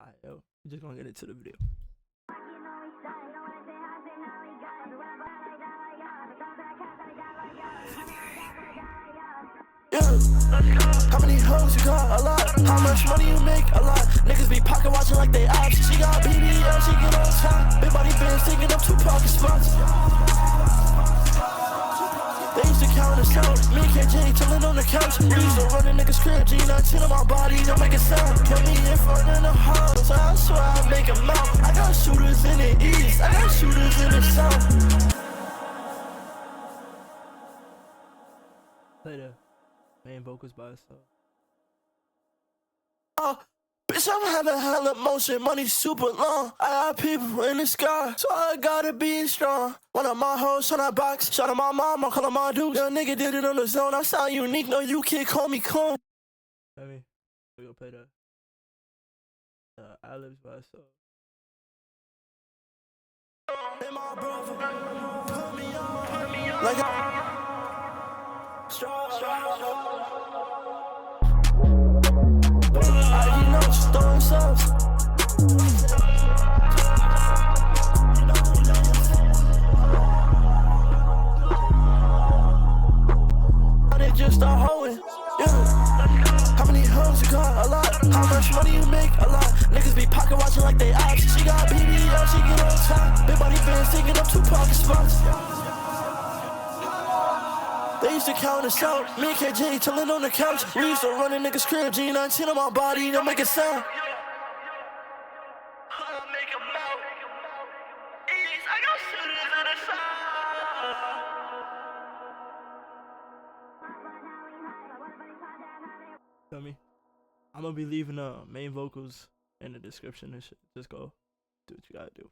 Alright, yo, we're just gonna get into the video. Yeah. How many hoes you got? A lot. How much money you make? A lot. Niggas be pocket watching like they ops. She got BBL, she get on top. Big body bands taking up 2 pocket spots. They used to count us out. Me and KJ chillin' on the couch. We used to run a nigga's crib. G19 on my body, don't make a sound. Put me in front of the house. I swear I make 'em out. I got shooters in the east. I got shooters in the south. Play the main vocals by itself. Bitch, I'm having hella motion, money super long. I got people in the sky, so I gotta be strong. One of my hoes on that box, shout out my mom, I'm calling my dudes. Young nigga did it on the zone, I sound unique, no you can't call me clone. I mean, we gonna play the ad-libs by itself. Hey, my brother, put me on, like you know, just throwing subs. They just start hoeing, yeah. How many hoes you got? A lot. How much money you make? A lot. Niggas be pocket watching like they ops. She got BBL, she get on top. Big body bands taking up 2 pocket spots. They used to count us out. Me and KJ chillin' on the couch. We used to run a nigga's crib. G19 on my body, don't make a sound. Feel me? I'm gonna be leaving the main vocals in the description and shit. Just go do what you gotta do.